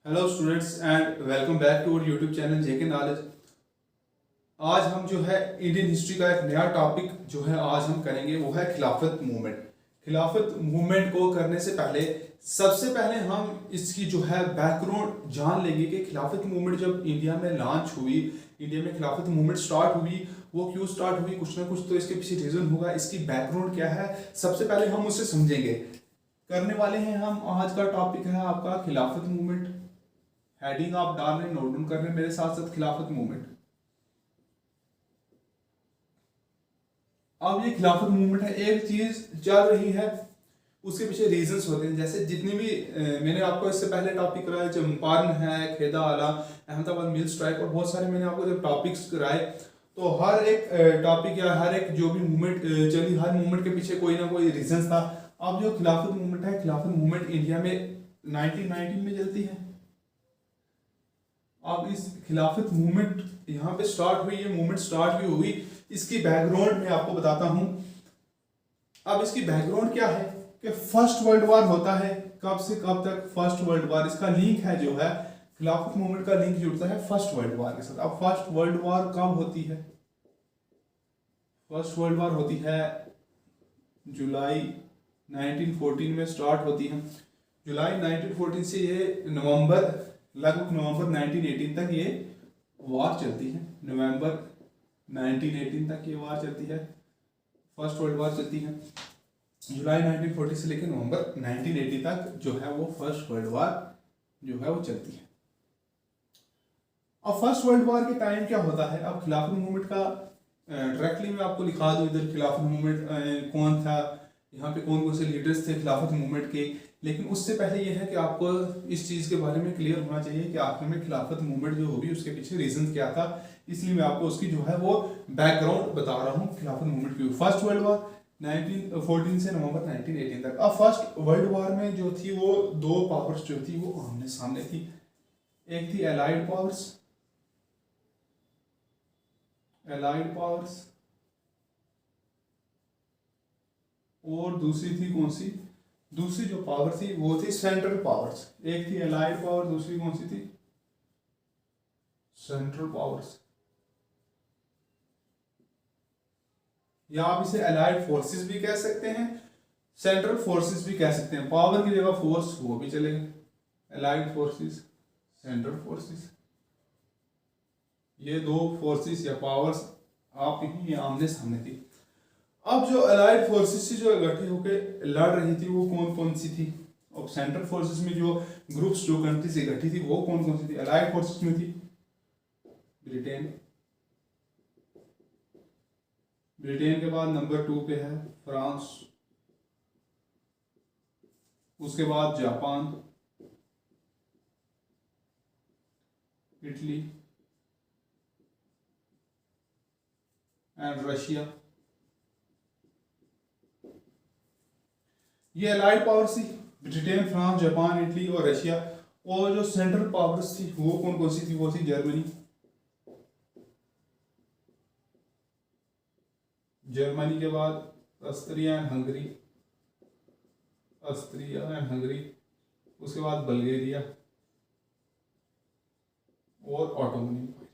Hello students and welcome back to our YouTube channel JK knowledge. आज हम जो है इंडियन हिस्ट्री का एक नया टॉपिक जो है आज हम करेंगे वो है खिलाफत मूवमेंट। खिलाफत मूवमेंट को करने से पहले सबसे पहले हम इसकी जो है बैकग्राउंड जान लेंगे कि खिलाफत मूवमेंट जब इंडिया में लॉन्च हुई, इंडिया में खिलाफत मूवमेंट स्टार्ट हुई, वो क्यों स्टार्ट हुई, कुछ ना कुछ तो इसके पीछे रीजन होगा। इसकी बैकग्राउंड क्या है सबसे पहले हम उसे समझेंगे। करने वाले हैं हम, आज का टॉपिक है आपका खिलाफत मूवमेंट। हेडिंग आप डाल रहे, नोट डाउन कर रहे हैं मेरे साथ साथ खिलाफत मूवमेंट। अब ये खिलाफत मूवमेंट है, एक चीज चल रही है, उसके पीछे रीजंस होते हैं। जैसे जितनी भी मैंने आपको इससे पहले टॉपिक कराए, चंपारण है, खेदा आला, अहमदाबाद मिल स्ट्राइक और बहुत सारे मैंने आपको जब टॉपिक्स कराए, तो हर एक टॉपिक या हर एक जो भी मूवमेंट चली, हर मूवमेंट के पीछे कोई ना कोई रीजंस था। अब जो खिलाफत मूवमेंट है, खिलाफत मूवमेंट इंडिया में 1919 में चलती है। अब इस खिलाफत मूवमेंट यहाँ पे स्टार्ट हुई, ये मूवमेंट स्टार्ट भी हुई, इसकी बैकग्राउंड मैं आपको बताता हूं। अब इसकी बैकग्राउंड क्या है कि फर्स्ट वर्ल्ड वॉर होता है। कब से कब तक फर्स्ट वर्ल्ड वॉर, इसका लिंक है जो है खिलाफत मूवमेंट का लिंक जुड़ता है फर्स्ट वर्ल्ड वॉर के साथ। अब फर्स्ट वर्ल्ड वॉर कब होती है? फर्स्ट वर्ल्ड वॉर होती है जुलाई 1914 में स्टार्ट होती है। जुलाई 1914 से ये लगभग नवंबर 1918 तक ये वार चलती है। नवंबर 1918 तक ये वार चलती है, फर्स्ट वर्ल्ड वार चलती है। जुलाई 1940 से लेकर नवंबर 1980 तक जो है वो फर्स्ट वर्ल्ड वार जो है वो चलती है। अब फर्स्ट वर्ल्ड वार के टाइम क्या होता है? अब खिलाफत मूवमेंट का डायरेक्टली मैं आपको लिखा दूं, इधर खिलाफत मूवमेंट कौन था, यहाँ पे कौन कौन से लीडर्स थे खिलाफत मूवमेंट के। लेकिन उससे पहले यह है कि आपको इस चीज़ के बारे में क्लियर होना चाहिए कि आखिर में खिलाफत मूवमेंट जो होगी उसके पीछे रीजन क्या था। इसलिए मैं आपको उसकी जो है वो बैकग्राउंड बता रहा हूँ खिलाफत मूवमेंट की। फर्स्ट वर्ल्ड वॉर 1914 से नवंबर 1918 तक। अब फर्स्ट वर्ल्ड वॉर में जो थी वो दो पावर्स जो थी वो आमने सामने थी। एक थी एलाइड पावर्स और दूसरी थी कौन सी? दूसरी जो पावर थी वो थी सेंट्रल पावर्स। एक थी एलाइड पावर, दूसरी कौन सी थी? सेंट्रल पावर्स, या आप इसे एलाइड फोर्सेस भी कह सकते हैं, सेंट्रल फोर्सेस भी कह सकते हैं। पावर की जगह फोर्स वो भी चलेगा। एलाइड फोर्सेस, सेंट्रल फोर्सेस, ये दो फोर्सेस या पावर्स आप ही आमने सामने थी। अब जो अलाइड फोर्सेस थी जो इकट्ठी होकर लड़ रही थी वो कौन कौन सी थी? अब सेंट्रल फोर्सेस में जो ग्रुप्स जो कंट्रीज इकट्ठी थी वो कौन कौन सी थी? अलाइड फोर्सेस में थी ब्रिटेन के बाद नंबर 2 पे है फ्रांस, उसके बाद जापान, इटली एंड रशिया। ये अलाइड पावर्स थी, ब्रिटेन, फ्रांस, जापान, इटली और रशिया। और जो सेंट्रल पावर्स थी वो कौन कौन सी थी? वो थी जर्मनी के बाद ऑस्ट्रिया एंड हंगरी, उसके बाद बल्गेरिया और ऑटोमन एम्पायर।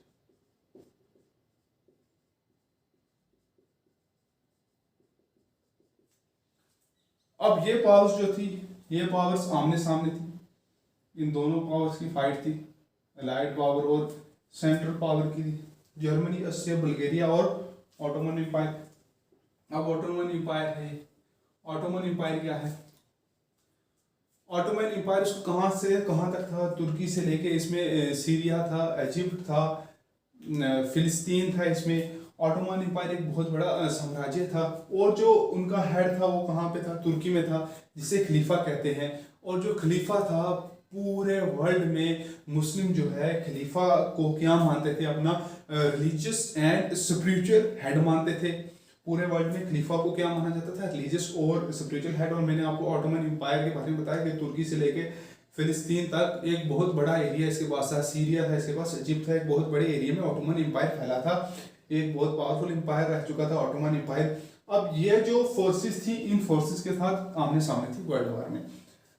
अब ये पावर्स जो थी, ये पावर्स आमने सामने थी। इन दोनों पावर्स की फाइट थी, अलाइड पावर और सेंट्रल पावर की थी। जर्मनी, ऑस्ट्रिया, बल्गेरिया और ऑटोमन एम्पायर। अब ऑटोमन एम्पायर है, ऑटोमन एम्पायर क्या है? ऑटोमन एम्पायर कहाँ से कहाँ तक था? तुर्की से लेके इसमें सीरिया था, इजिप्ट था, फिलिस्तीन था। इसमें ऑटोमन एम्पायर एक बहुत बड़ा साम्राज्य था और जो उनका हेड था वो कहाँ पे था? तुर्की में था, जिसे खलीफा कहते हैं। और जो खलीफा था पूरे वर्ल्ड में मुस्लिम जो है खलीफा को क्या मानते थे? अपना रिलीजियस एंड स्पिरिचुअल हेड मानते थे। पूरे वर्ल्ड में खलीफा को क्या माना जाता था? रिलीजियस और स्पिरिचुअल हेड। और मैंने आपको ऑटोमन एम्पायर के बारे में बताया कि तुर्की से लेके फिलिस्तीन तक एक बहुत बड़ा एरिया इसके पास था, सीरिया था इसके पास, इजिप्ट था, एक बहुत बड़े एरिया में ऑटोमन एम्पायर फैला था। एक बहुत पावरफुल एम्पायर रह चुका था ऑटोमन एम्पायर। अब ये जो फोर्सेस थी, इन फोर्सेस के साथ आमने सामने थी वर्ल्ड वॉर में।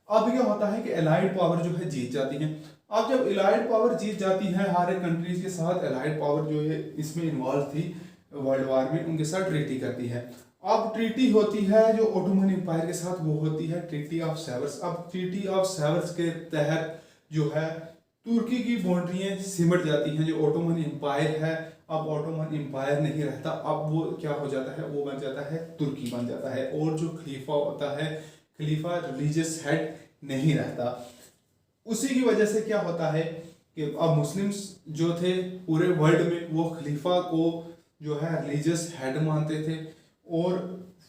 अब क्या होता है कि एलाइड पावर जो है जीत जाती है। अब जब एलाइड पावर जीत जाती है, हर एक कंट्रीज के साथ एलाइड पावर जो है इसमें इन्वॉल्व थी वर्ल्ड वार में, उनके साथ ट्रीटी करती है। अब ट्रीटी होती है जो ओटोमन एम्पायर के साथ, वो होती है ट्रीटी ऑफ सेवर्स। अब ट्रीटी ऑफ सेवर्स के तहत जो है तुर्की की बाउंड्रियां सिमट जाती हैं। जो ओटोमन एम्पायर है, अब ओटोमन एम्पायर नहीं रहता, अब वो क्या हो जाता है, वो बन जाता है तुर्की बन जाता है। और जो खलीफा होता है, खलीफा रिलीजियस हेड नहीं रहता। उसी की वजह से क्या होता है कि अब मुस्लिम्स जो थे पूरे वर्ल्ड में, वो खलीफा को जो है रिलीजियस हेड मानते थे। और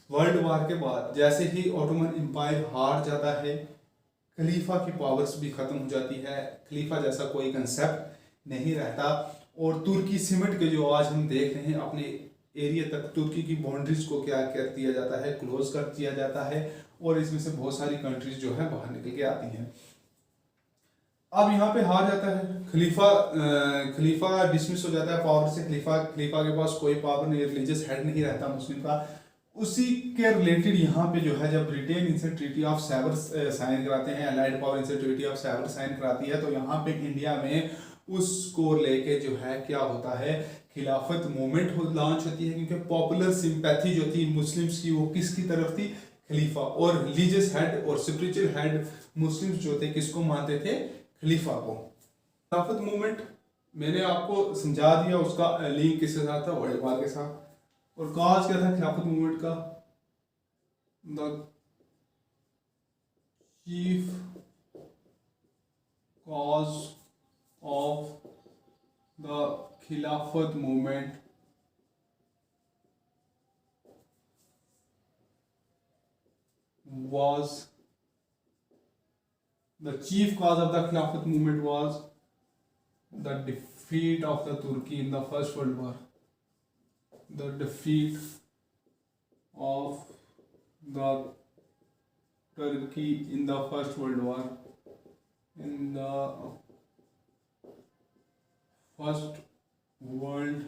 वर्ल्ड वार के बाद जैसे ही ओटोमन एम्पायर हार जाता है, खलीफा की पावर्स भी खत्म हो जाती है, खलीफा जैसा कोई कंसेप्ट नहीं रहता। और तुर्की सिमट के जो आज हम देख रहे हैं अपने एरिया तक, तुर्की की बाउंड्रीज को क्या कर दिया जाता है, क्लोज कर दिया जाता है। और इसमें से बहुत सारी कंट्रीज जो है बाहर निकल के आती हैं। अब यहाँ पे हार जाता है खलीफा, खलीफा डिसमिस हो जाता है पावर से। खलीफा के पास कोई पावर नहीं, रिलीजियस हेड नहीं रहता मुस्लिम का। उसी के रिलेटेड यहाँ पे जो है, जब ब्रिटेन इनसे ट्रीटी ऑफ सेवर्स साइन कराते हैं, अलाइड पावर इनसे ट्रीटी ऑफ सेवर्स साइन कराती है, तो यहाँ पे इंडिया में उसको लेके जो है क्या होता है, खिलाफत मूवमेंट लॉन्च होती है। क्योंकि पॉपुलर सिंपैथी जो थी मुस्लिम्स की, वो किसकी तरफ थी, खलीफा। और रिलीजियस हेड और स्पिरिचुअल हेड मुस्लिम्स जो थे किसको मानते थे, खलीफा को। खिलाफत मूवमेंट मैंने आपको समझा दिया, उसका लिंक किसके साथ था, वर्ल्ड वार के साथ। और काज क्या था खिलाफत मूवमेंट का, the chief cause of the खिलाफत movement was the chief cause of the Khilafat movement was the defeat of the Turkey in the First World War. The defeat of the Turkey in the First World War. In the First World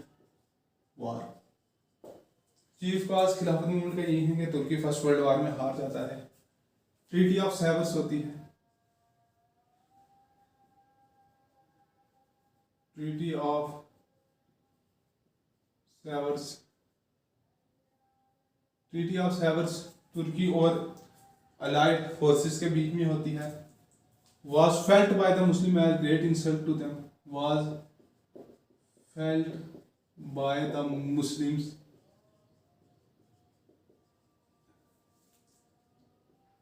War. Chief cause Khilafat movement का यही है कि तुर्की first world war में हार जाता है। Treaty of सेवर्स होती है, ट्रीटी ऑफ सेवर्स, ट्रीटी ऑफ सेवर्स तुर्की और अलाइड फोर्सेस के बीच में होती है। was felt by the Muslim as great insult to them, was felt by the Muslims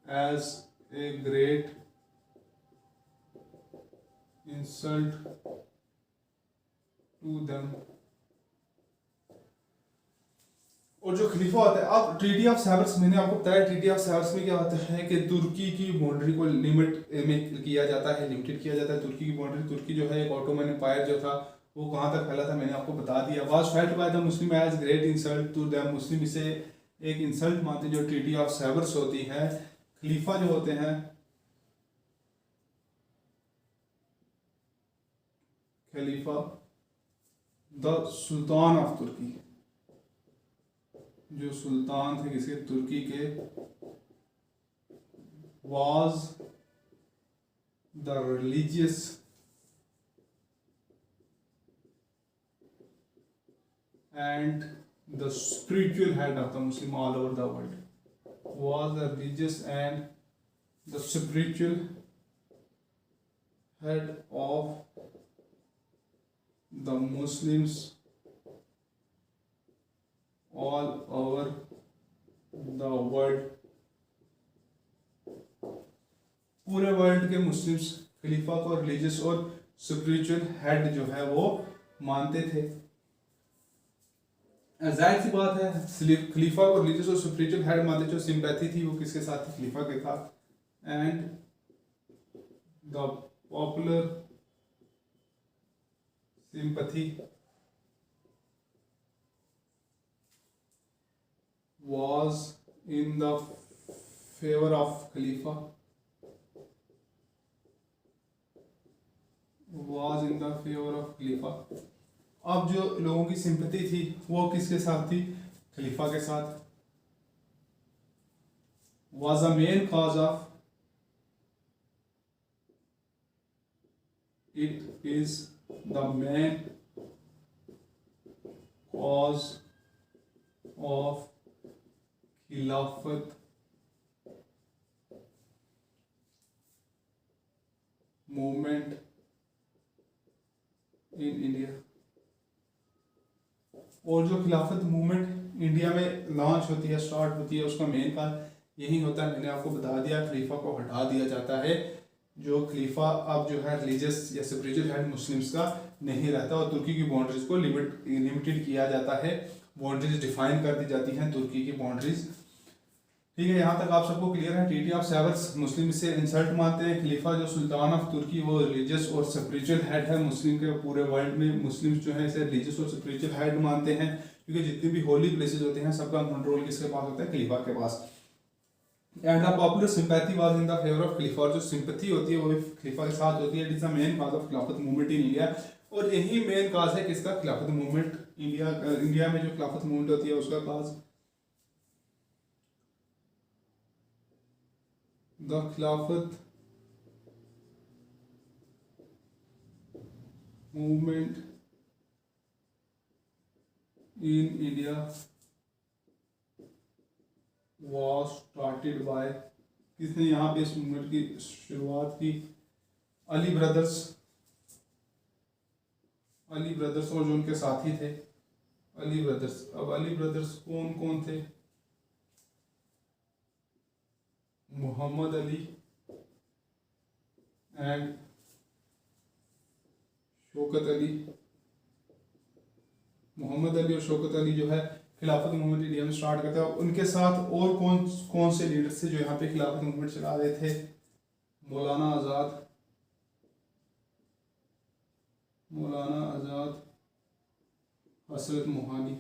as a great insult to them। और जो खलीफा होता है, अब ट्रीटी ऑफ सेवर्स मैंने आपको बताया, ट्रीटी ऑफ सेवर्स में क्या होता है कि तुर्की की बाउंड्री को लिमिट में किया जाता है, लिमिटेड किया जाता है तुर्की की बाउंड्री। तुर्की जो है एक ऑटोमन एम्पायर जो था वो कहाँ तक फैला था मैंने आपको बता दिया। Was felt by the Muslim as great insult to them, Muslim इसे एक इंसल्ट मानते हैं। जो ट्रीटी ऑफ सेवर्स होती है, खलीफा जो होते हैं, खलीफा द सुल्तान ऑफ तुर्की, जो सुल्तान थे किसके, तुर्की के, was the religious and the spiritual head of the Muslim all over the world, was the religious and the spiritual head of the Muslims all over the world। पूरे world के Muslims खलीफा को religious और spiritual head जो है वो मानते थे। जाहिर सी बात है, खलीफा को रिलीजियस और स्पिरिचुअल हेड मानते, जो सिंपैथी थी वो किसके साथ थी, खलीफा के साथ। And the popular sympathy was in the favor of Khalifa, was in the favor of खलीफा। अब जो लोगों की सिंपैथी थी वो किसके साथ थी, खलीफा के साथ। was the main cause of it is the main cause of खिलाफत मूवमेंट इन इंडिया। और जो खिलाफत मूवमेंट इंडिया में लॉन्च होती है, स्टार्ट होती है, उसका मेन कारण यही होता है, मैंने आपको बता दिया, खलीफा को हटा दिया जाता है। जो खलीफा अब जो है रिलीजियस या स्पिरिचुअल हेड मुस्लिम्स का नहीं रहता और तुर्की की बाउंड्रीज को लिमिटेड किया जाता है, बाउंड्रीज डिफाइन कर दी जाती हैं तुर्की की बाउंड्रीज। ठीक है, यहाँ तक आप सबको क्लियर है। ट्रीटी ऑफ सेवर्स मुस्लिम से इंसल्ट मानते हैं। खलीफा जो सुल्तान ऑफ तुर्की वो रिलीजियस और स्पिरिचुअल हेड है मुस्लिम के पूरे वर्ल्ड में। मुस्लिम्स जो है इसे रिलीजियस और स्पिरिचुअल हेड मानते हैं, क्योंकि जितने भी होली प्लेसेस होते हैं सबका कंट्रोल किसके पास होता है? खलीफा के पास। And the popular sympathy was in the favour of Khalifa, और जो सिंपैथी होती है वो भी खलीफा के साथ होती है। It is the main cause of खिलाफत मूवमेंट इन इंडिया, और यही मेन कॉज है किसका? खिलाफत मूवमेंट इंडिया में जो खिलाफत मूवमेंट होती है उसका कॉज। द खिलाफत movement in India was started by, किसने यहाँ पे इस मूवमेंट की शुरुआत की? अली ब्रदर्स। अली ब्रदर्स और जो उनके साथी थे अली ब्रदर्स। अब अली ब्रदर्स कौन कौन थे? मोहम्मद अली एंड शौकत अली। मोहम्मद अली और शौकत अली जो है खिलाफत मूवमेंट इंडिया में स्टार्ट करता है। उनके साथ और कौन कौन से लीडर्स थे जो यहाँ पे खिलाफत मूवमेंट चला रहे थे? मौलाना आज़ाद, मौलाना आज़ाद, हसरत मोहानी।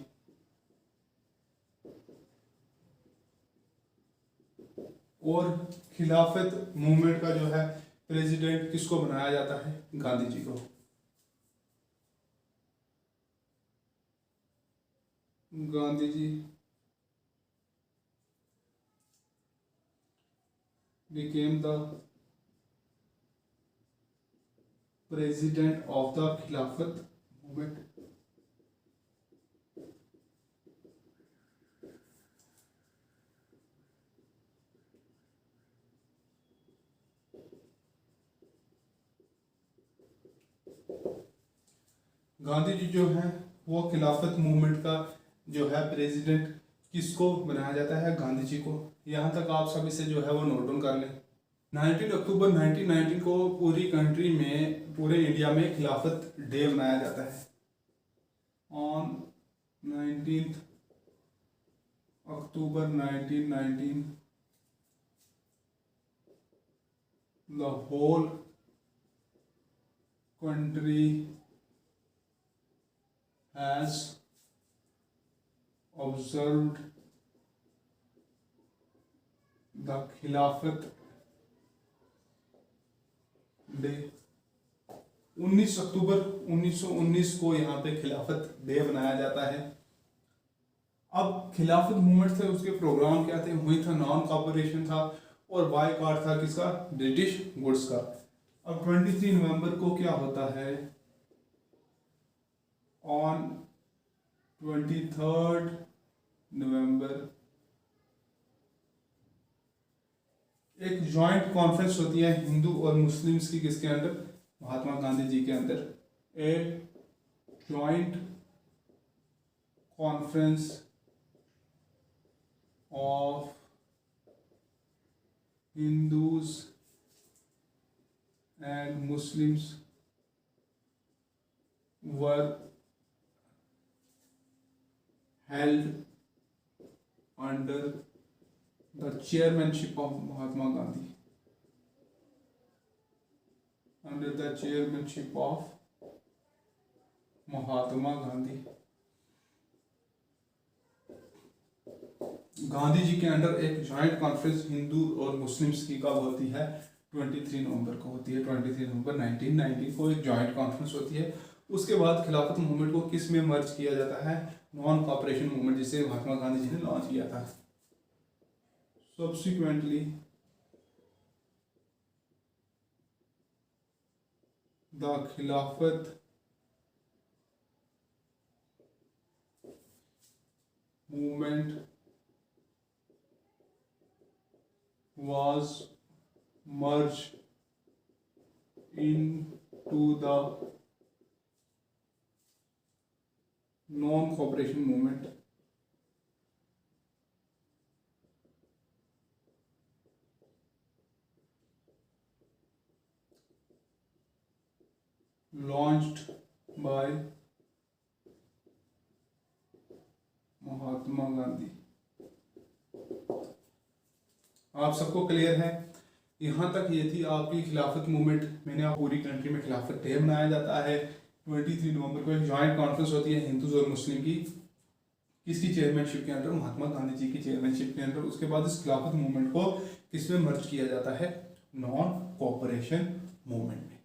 और खिलाफत मूवमेंट का जो है प्रेसिडेंट किसको बनाया जाता है? गांधी जी को। Gandhi ji became the president of the खिलाफत मूवमेंट। गांधी जी जो है वो खिलाफत मूवमेंट का जो है प्रेसिडेंट किसको बनाया जाता है? गांधी जी को। यहाँ तक आप सभी से जो है वो नोट डाउन कर लें। 19 अक्टूबर 1919 को पूरी कंट्री में, पूरे इंडिया में खिलाफत डे मनाया जाता है। On 19 October 1919 the whole country has observed the Khilafat day. 19 October 1919 को यहाँ पे खिलाफत डे बनाया जाता है। अब खिलाफत मूवमेंट थे, उसके प्रोग्राम क्या थे? वही था, नॉन कॉपरेशन था और बायकॉट था किसका? ब्रिटिश गुड्स का। अब 23 नवंबर को क्या होता है? ऑन 23 नवंबर एक जॉइंट कॉन्फ्रेंस होती है हिंदू और मुस्लिम्स की, किसके अंदर? महात्मा गांधी जी के अंदर। A joint conference of Hindus and Muslims were held under the chairmanship of Mahatma Gandhi. Under the chairmanship of Mahatma Gandhi. Gandhi ji के अंडर एक जॉइंट कॉन्फ्रेंस हिंदू और मुस्लिम्स की कब होती है? 23 नवंबर को होती है। 23 नवंबर 1919 को एक जॉइंट कॉन्फ्रेंस होती है। उसके बाद खिलाफत मूवमेंट को किस में मर्ज किया जाता है? नॉन कॉपरेशन मूवमेंट, जिसे महात्मा गांधी जी ने लॉन्च किया था। सब्सिक्वेंटली द खिलाफत movement was merged into the non-cooperation movement. Launched by Mahatma Gandhi. आप सबको क्लियर है? यहाँ तक ये थी आपकी खिलाफत मूवमेंट। मैंने आप पूरी कंट्री में खिलाफत डे मनाया जाता है 23 नवंबर को। एक जॉइंट कॉन्फ्रेंस होती है हिंदूज और मुस्लिम की, किसकी चेयरमैनशिप के अंदर? महात्मा गांधी जी की चेयरमैनशिप के अंदर। उसके बाद इस खिलाफत मूवमेंट को किसमें मर्ज किया जाता है? नॉन कोऑपरेशन मूवमेंट में।